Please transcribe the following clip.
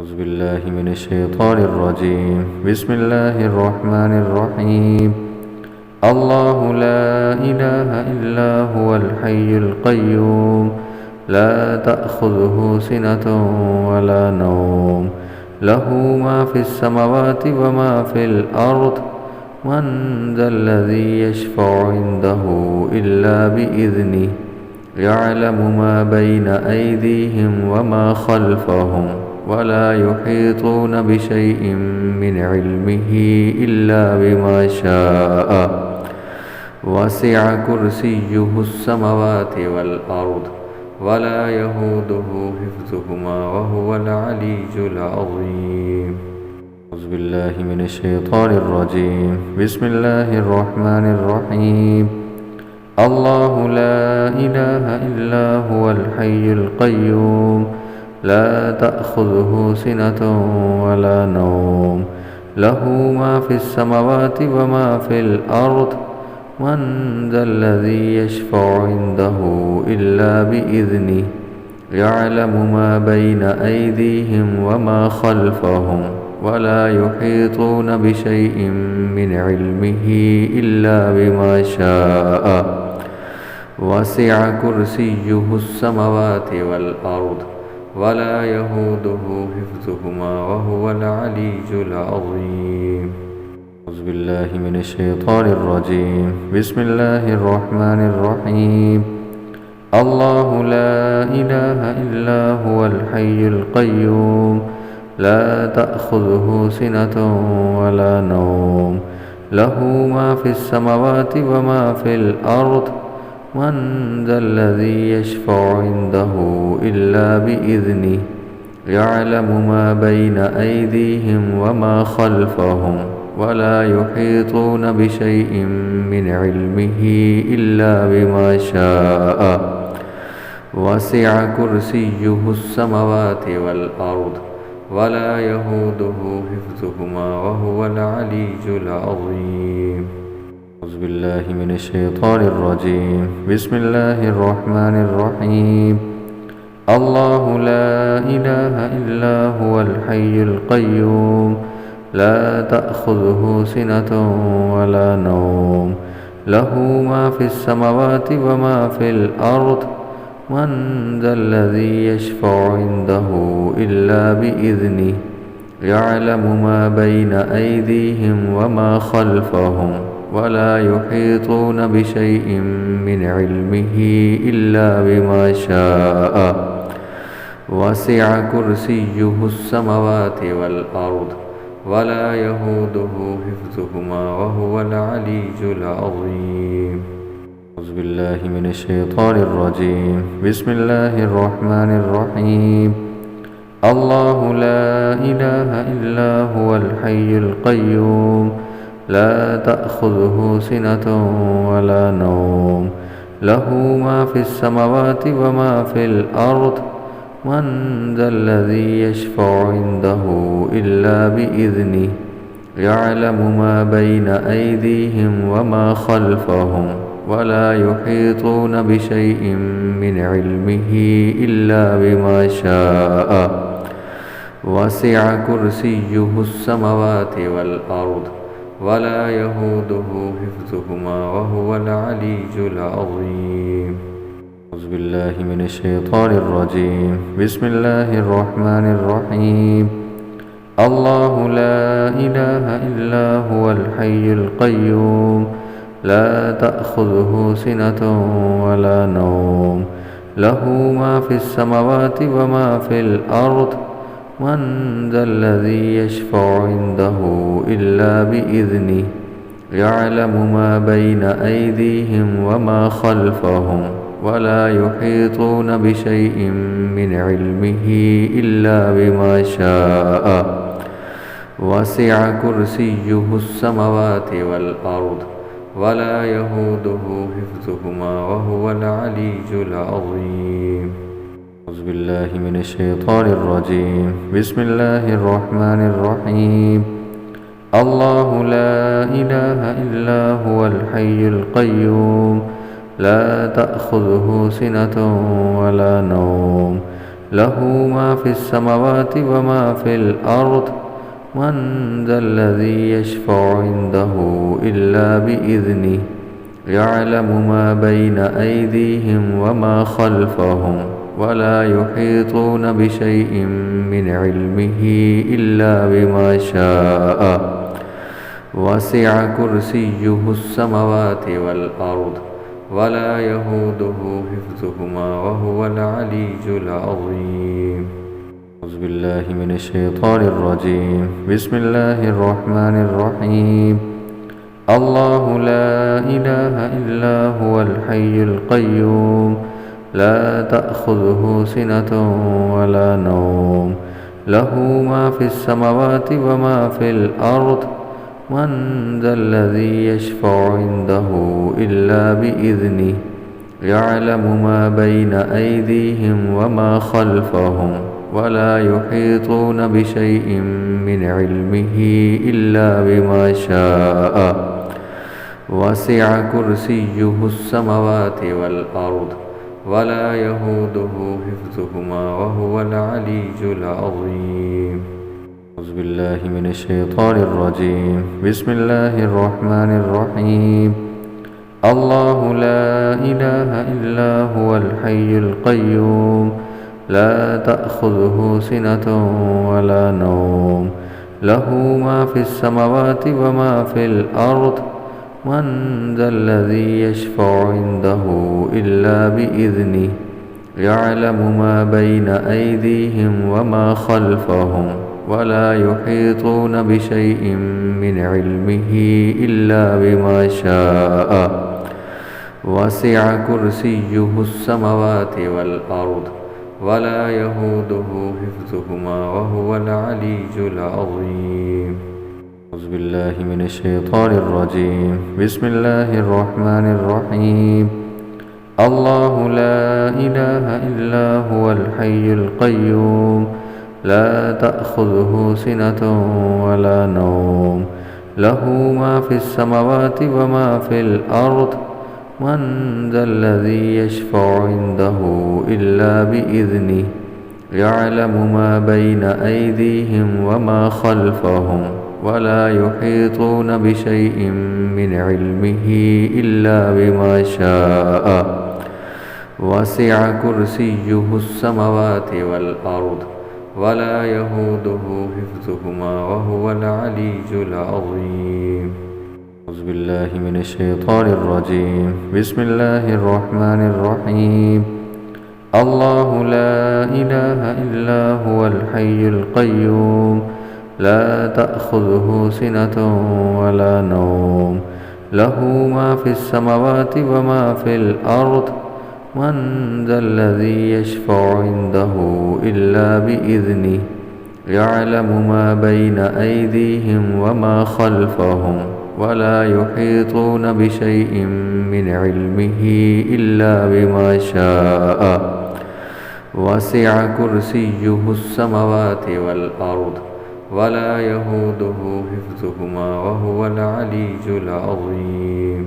أعوذ بالله من الشيطان الرجيم. بسم الله الرحمن الرحيم. الله لا إله إلا هو الحي القيوم لا تأخذه سنة ولا نوم له ما في السماوات وما في الأرض من ذا الذي يشفع عنده إلا بإذنه يعلم ما بين أيديهم وما خلفهم ولا يحيطون بشيء من علمه إلا بما شاء وسع كرسيه السماوات والأرض ولا يهوده حفظهما وهو العلي العظيم. أعوذ بالله من الشيطان الرجيم. بسم الله الرحمن الرحيم. الله لا إله إلا هو الحي القيوم لا تأخذه سنة ولا نوم له ما في السماوات وما في الأرض من ذا الذي يشفع عنده إلا بإذنه يعلم ما بين أيديهم وما خلفهم ولا يحيطون بشيء من علمه إلا بما شاء وسع كرسيه السماوات والأرض ولا يهوده حفظهما وهو العلي العظيم. أعوذ بالله من الشيطان الرجيم. بسم الله الرحمن الرحيم. الله لا إله إلا هو الحي القيوم لا تأخذه سنة ولا نوم له ما في السماوات وما في الأرض من ذا الذي يشفع عنده إلا بإذنه يعلم ما بين أيديهم وما خلفهم ولا يحيطون بشيء من علمه إلا بما شاء وسع كرسيه السماوات والأرض ولا يهوده حفظهما وهو العلي العظيم. أعوذ بالله من الشيطان الرجيم. بسم الله الرحمن الرحيم. الله لا إله إلا هو الحي القيوم لا تأخذه سنة ولا نوم له ما في السماوات وما في الأرض من ذا الذي يشفع عنده إلا بإذنه يعلم ما بين أيديهم وما خلفهم ولا يحيطون بشيء من علمه إلا بما شاء وسع كرسيه السماوات والأرض ولا يهوده حفظهما وهو العلي العظيم. أعوذ بالله من الشيطان الرجيم. بسم الله الرحمن الرحيم. الله لا إله إلا هو الحي القيوم لا تأخذه سنة ولا نوم له ما في السماوات وما في الأرض من ذا الذي يشفع عنده إلا بإذنه يعلم ما بين أيديهم وما خلفهم ولا يحيطون بشيء من علمه إلا بما شاء وسع كرسيه السماوات والأرض ولا يهوده حفظهما وهو العلي العظيم. أعوذ بالله من الشيطان الرجيم. بسم الله الرحمن الرحيم. الله لا إله إلا هو الحي القيوم لا تأخذه سنة ولا نوم له ما في السماوات وما في الأرض من ذا الذي يشفع عنده إلا بإذنه يعلم ما بين أيديهم وما خلفهم ولا يحيطون بشيء من علمه إلا بما شاء وسع كرسيه السماوات والأرض ولا يهوده حفظهما وهو العلي العظيم. أعوذ بالله من الشيطان الرجيم. بسم الله الرحمن الرحيم. الله لا إله إلا هو الحي القيوم لا تأخذه سنة ولا نوم له ما في السماوات وما في الأرض من ذا الذي يشفع عنده إلا بإذنه يعلم ما بين أيديهم وما خلفهم ولا يحيطون بشيء من علمه إلا بما شاء وسع كرسيه السماوات والأرض ولا يهوده حفظهما وهو العلي العظيم. أعوذ بالله من الشيطان الرجيم. بسم الله الرحمن الرحيم. الله لا إله إلا هو الحي القيوم لا تأخذه سنة ولا نوم له ما في السماوات وما في الأرض من ذا الذي يشفع عنده إلا بإذنه يعلم ما بين أيديهم وما خلفهم ولا يحيطون بشيء من علمه إلا بما شاء وسع كرسيه السماوات والأرض ولا يهوده حفظهما وهو العلي العظيم. أعوذ بالله من الشيطان الرجيم. بسم الله الرحمن الرحيم. الله لا إله إلا هو الحي القيوم لا تأخذه سنة ولا نوم له ما في السماوات وما في الأرض من ذا الذي يشفع عنده إلا بإذنه يعلم ما بين أيديهم وما خلفهم ولا يحيطون بشيء من علمه إلا بما شاء وسع كرسيه السماوات والأرض ولا يهوده حفظهما وهو العلي العظيم. أعوذ بالله من الشيطان الرجيم. بسم الله الرحمن الرحيم. الله لا إله إلا هو الحي القيوم لا تأخذه سنة ولا نوم له ما في السماوات وما في الأرض من ذا الذي يشفع عنده إلا بإذنه يعلم ما بين أيديهم وما خلفهم ولا يحيطون بشيء من علمه إلا بما شاء وسع كرسيه السماوات والأرض ولا يهوده حفظهما وهو العلي العظيم. أعوذ بالله من الشيطان الرجيم. بسم الله الرحمن الرحيم. الله لا إله إلا هو الحي القيوم لا تأخذه سنة ولا نوم له ما في السماوات وما في الأرض من ذا الذي يشفع عنده إلا بإذنه يعلم ما بين أيديهم وما خلفهم ولا يحيطون بشيء من علمه إلا بما شاء وسع كرسيه السماوات والأرض ولا يهوده حفظهما وهو العلي العظيم.